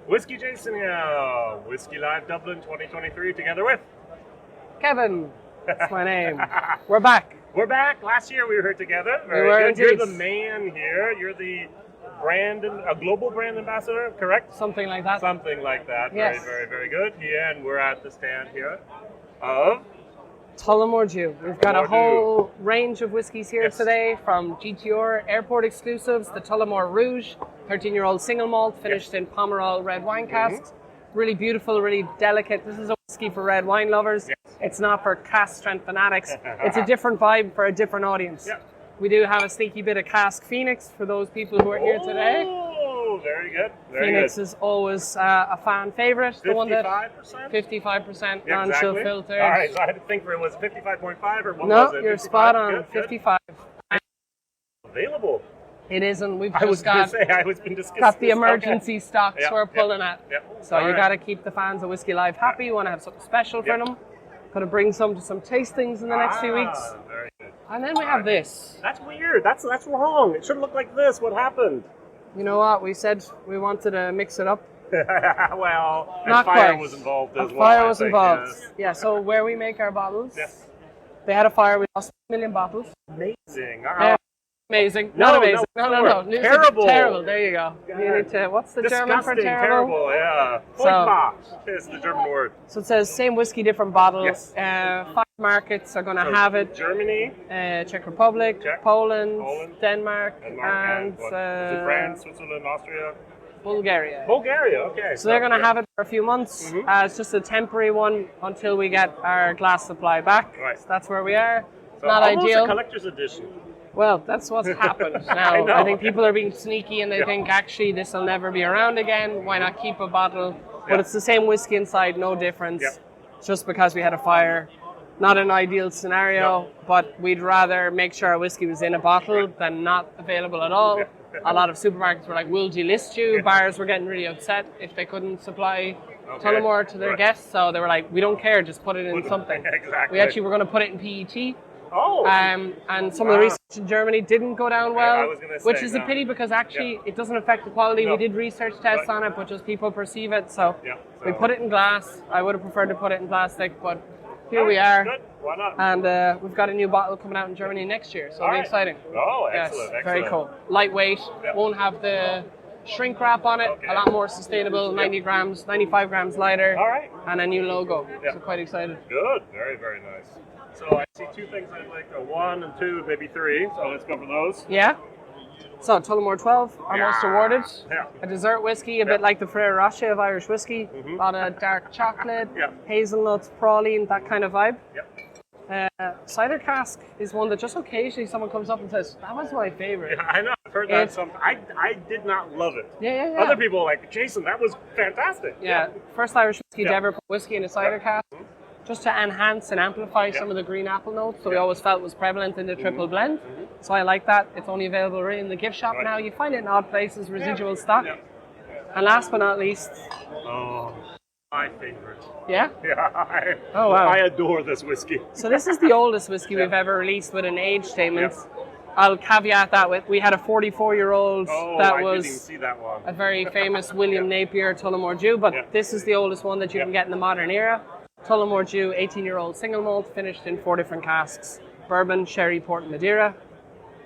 WhiskyJason here, Whiskey Live Dublin 2023, together with Kevin. That's my name. We're back. We're back. Last year we were here together. We were good. You're indeed. the man here. You're the a global brand ambassador, correct? Something like that. Something like that. Yes. Very good. Yeah, and we're at the stand here of Tullamore D.E.W. We've got a Tullamore D.E.W. whole range of whiskies here today, from GTR airport exclusives, the Tullamore Rouge, 13-year-old single malt, finished in Pomerol red wine casks. Really beautiful, really delicate. This is a whiskey for red wine lovers. It's not for cask strength fanatics. It's a different vibe for a different audience. We do have a sneaky bit of cask Phoenix for those people who are here today. Oh, very good. Phoenix is always a fan favorite. 55%? The one that 55% non-chill filtered. All right, so I had to think for it was 55.5 or what no, was it? you're 55? spot on. Good. 55. Available. It isn't. We've I was just going to say, I was been discussing. got the emergency stocks we're pulling at. So All you right. got to keep the fans of Whiskey Live happy. You want to have something special for them. Got to bring some to some tastings in the next few weeks. Very good. And then we have this. That's weird. That's wrong. It should look like this. What happened? You know what? We said we wanted to mix it up. Well, Not fire quite. was involved as well. Fire I was think, involved. yes. Yeah, so where we make our bottles, Yes. they had a fire. We lost 1 million bottles. Amazing. Amazing. No, Not amazing. no, No. terrible. Terrible. There you go. You need to, what's the German for Disgusting, terrible? yeah. Furchtbar is the German word. So it says same whiskey, different bottle. Yes. 5 markets are going to have it. Germany, Czech Republic, Czech, Poland, Poland, Denmark, and what? Is it France, Switzerland, Austria? Bulgaria. Bulgaria, okay. So they're going to have it for a few months. It's just a temporary one until we get our glass supply back. Right. So that's where we are. So Not almost ideal. a collector's edition. Well, that's what's happened I now. know. I think people are being sneaky and they think actually this will never be around again. Why not keep a bottle? But it's the same whiskey inside, no difference. Just because we had a fire. Not an ideal scenario, but we'd rather make sure our whiskey was in a bottle than not available at all. A lot of supermarkets were like, we'll delist you. Bars were getting really upset if they couldn't supply Tullamore to their guests. So they were like, we don't care, just put it in something. Exactly. We actually were going to put it in PET. Oh. And some of the research in Germany didn't go down well, I was gonna say, which is a pity because actually it doesn't affect the quality. We did research tests on it, but just people perceive it. So we put it in glass. I would have preferred to put it in plastic, but here we are. Good. Why not? And we've got a new bottle coming out in Germany next year, so it'll be exciting. Oh, Yes, excellent. very cool. Lightweight, won't have the shrink wrap on it, a lot more sustainable, 90 grams, 95 grams lighter, All right. and a new logo. So quite excited. Good. Very nice. So I see 2 things I'd like, 1 and 2, maybe 3. So let's go for those. Yeah. So Tullamore 12, our most awarded. Yeah. A dessert whiskey, a bit like the Ferrero Rocher of Irish whiskey. A lot of dark chocolate, hazelnuts, praline, that kind of vibe. Cider cask is one that just occasionally someone comes up and says, that was my favorite. I know. I've heard that. I did not love it. Yeah. Other people are like, Jason, that was fantastic. Yeah. First Irish whiskey to ever put whiskey in a cider cask, just to enhance and amplify some of the green apple notes. So we always felt was prevalent in the triple blend. So I like that. It's only available really in the gift shop now. You find it in odd places, residual stock. And last but not least, My favorite. yeah. Oh, wow. I adore this whiskey. So this is the oldest whiskey we've ever released with an age statement. I'll caveat that with, we had a 44-year-old that I was didn't even see that one. a very famous William Napier Tullamore D.E.W, but this is the oldest one that you can get in the modern era. Tullamore D.E.W, 18-year-old single malt, finished in 4 different casks. Bourbon, sherry, port, and Madeira.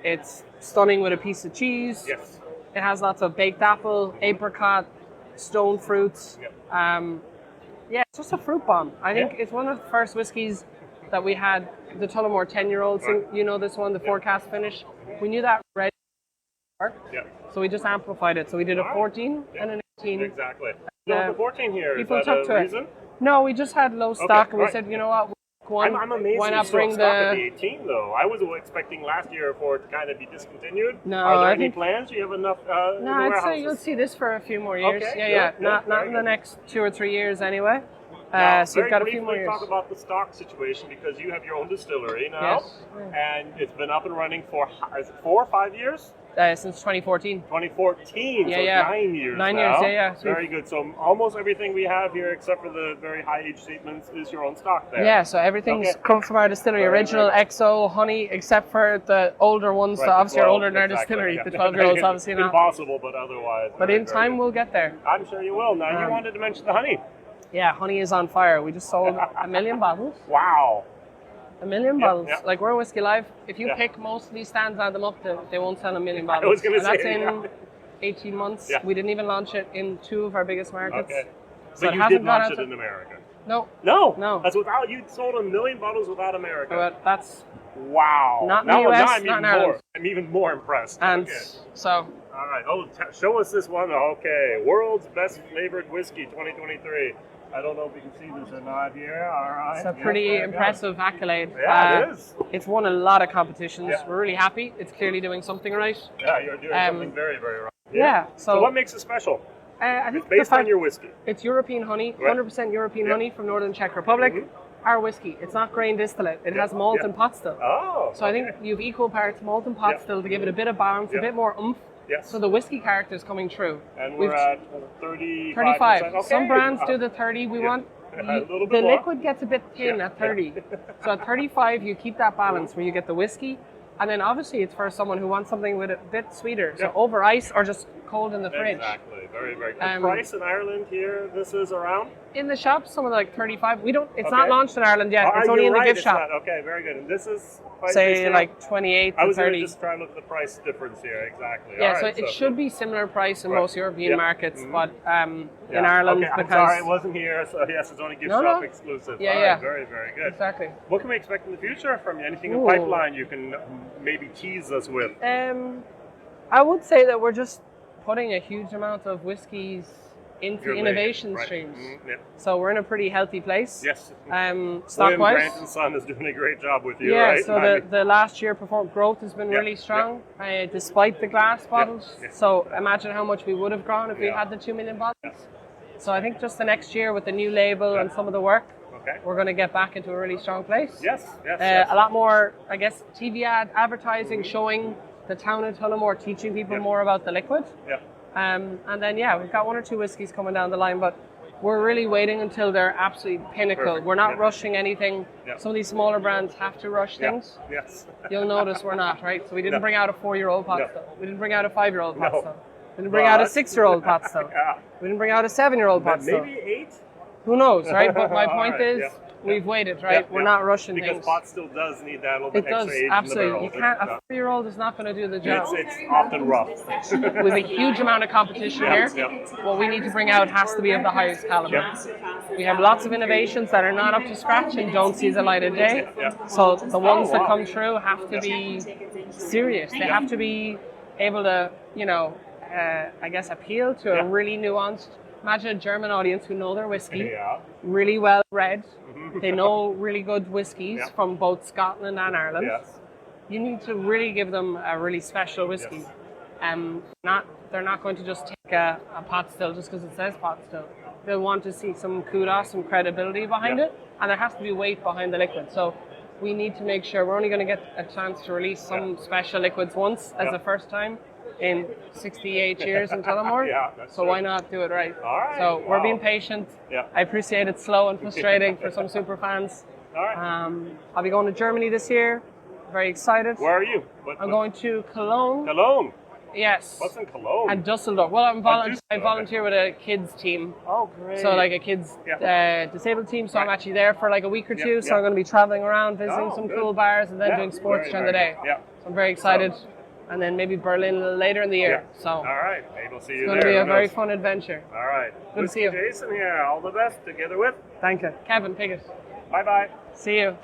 It's stunning with a piece of cheese. Yes. It has lots of baked apple, apricot, stone fruits. It's just a fruit bomb. I think it's one of the first whiskies that we had, the Tullamore 10-year-old. You know this one, the 4-cask finish. We knew that red work, so we just amplified it. So we did a 14 and an 18. Exactly. So the 14 here, people is that took to a reason? it. No, we just had low stock, and we said, you know what, I'm amazed why you not still bring stock at the 18 though. I was expecting last year for it to kind of be discontinued. No, Are there I any think plans? Do you have enough in the no, I'd say warehouses? you'll see this for a few more years. Okay, good, Not in the next 2 or 3 years anyway. Now, So you've got a few more years. talk about the stock situation because you have your own distillery now, and it's been up and running for is it 4 or 5 years? since 2014. 2014, so Yeah. 9 years 9 now. years, yeah. Very good. So almost everything we have here, except for the very high age statements, is your own stock there. Yeah, so everything's Okay. come from our distillery, Very original good. XO honey, except for the older ones that Right, obviously are well, older than our exactly, distillery. yeah. The 12-year-olds obviously not. Impossible, but otherwise. But very, in very time good. we'll get there. I'm sure you will. Now, you wanted to mention the honey. Yeah, honey is on fire. We just sold 1 million bottles. Wow. 1 million Yeah, bottles. yeah. Like, we're Whiskey Live. If you Yeah. pick most of these stands, add them up, they won't sell 1 million bottles. was gonna And that's say, in yeah. 18 months. Yeah. We didn't even launch it in 2 of our biggest markets. Okay. So But it you hasn't did gone launch out it to- in America. No, No. No. That's without, you sold 1 million bottles without America. but that's, Wow. Not in the now, US, now I'm not even in Ireland. more. I'm even more impressed. and Okay. so, All right. Oh, show us this one. Okay. World's Best Flavored Whiskey 2023. I don't know if you can see this or not here. All right. it's a Yeah, pretty there you go. impressive accolade. Yeah, it is. It's won a lot of competitions. Yeah. We're really happy. It's clearly doing something right. Yeah, you're doing something very, very right. Yeah. So what makes it special? I It's think the based on fact your whiskey. it's European honey, Right. 100% European Yeah. honey from Northern Czech Republic. Mhm. Our whiskey, it's not grain distillate. It Yeah. has malt Yeah. and pot still. Oh. So I think you have equal parts malt and pot Yeah. still to give it a bit of balance, Yeah. a bit more oomph. Yes. So the whiskey character is coming through. And We've we're at 35%. 35. Okay. Some brands do the 30. We Yeah. want A little bit the more. liquid gets a bit thin Yeah. at 30. So at 35, you keep that balance where you get the whiskey, and then obviously it's for someone who wants something with a bit sweeter. So Yeah. over ice or just cold in the fridge. Exactly. Very, very good. Um, Price in Ireland here, this is around? In the shops, something like 35. We don't. It's Okay. not launched in Ireland yet. It's only you're in the right, gift it's shop. not. Okay, very good. And this is price Say based like 28 I to was going to 30. just try and look at the price difference here. Exactly. Yeah, All so right, it should be similar price in Right. most European Yeah. markets, Mhm. but Yeah. in Ireland okay, I'm because sorry, it wasn't here. So yes, it's only gift No, shop no. exclusive. Yeah, All right, yeah. Very, very good. exactly. What can we expect in the future from you? Anything in Ooh. pipeline you can maybe tease us with? I would say that we're just putting a huge amount of whiskies into Your innovation right. streams. Mhm, yeah. So we're in a pretty healthy place. Yes. Stock William wise. Grant and Son is doing a great job with you, Yeah, right? so I mean, the last year growth has been Yeah, really strong, despite the glass bottles. yeah. So imagine how much we would have grown if we Yeah. had the 2 million bottles. So I think just the next year with the new label Yeah. and some of the work, okay. we're going to get back into a really strong place. Yes, yes. A lot more, I guess, TV advertising showing the town of Tullamore, teaching people Yeah. more about the liquid. Yeah. And then, yeah, we've got 1 or 2 whiskies coming down the line, but we're really waiting until they're absolutely pinnacle. Perfect. We're not Yeah. rushing anything. Yeah. Some of these smaller brands have to rush Yeah. things. Yes. You'll notice we're not, right? So we didn't No. bring out a 4-year-old pot No. still. We didn't bring out a 5-year-old pot No. still. We didn't bring out a But- 6-year-old pot still. Yeah. We didn't bring out a 7-year-old pot still. Maybe 8? Who knows, right? But my All point right, is, yeah. we've waited, right? Yeah, We're yeah. not rushing Because things. pot still does need that little bit It does, extra age absolutely. You in the can't. barrel. A 4-year-old is not going to do the job. It's often rough. With a huge amount of competition Yeah, here, yeah. what we need to bring out has to be of the highest caliber. Yeah. We have lots of innovations that are not up to scratch and don't see the light of day. Yeah. So the ones wow. that come through have to be serious. They have to be able to, I guess, appeal to Yeah. a really nuanced. Imagine a German audience who know their whiskey, Yeah. really well read. Mhm. They know really good whiskies Yeah. from both Scotland and Ireland. Yes. You need to really give them a really special whiskey. Yes. They're not going to just take a pot still just because it says pot still. They'll want to see some kudos, some credibility behind Yeah. it, and there has to be weight behind the liquid. So we need to make sure we're only going to get a chance to release some Yeah. special liquids once as Yeah. the first time in 68 years in Tullamore. Yeah, that's so true. why not do it right? All right, So we're wow. being patient. Yeah. I appreciate it's slow and frustrating for some super fans. All right. I'll be going to Germany this year. Very excited. Where are you? I'm going to Cologne. Cologne. Yes. What's in Cologne? And Dusseldorf. Well, I Dusseldorf, volunteer with a kids team. Oh, great. So like a kids disabled team. So I'm Right. actually there for like a week or Yeah, two. So yeah. I'm going to be traveling around, visiting Oh, some good. cool bars, and then Yeah, doing sports very, during the very day. good. Yeah. So I'm very excited. And then maybe Berlin a little later in the year. Yeah. So All right. Maybe we'll see you it's there. going to be a Who very knows? fun adventure. All right. Good to see you. Jason here. All the best together with. Thank you. Kevin Pigott. Bye bye. See you.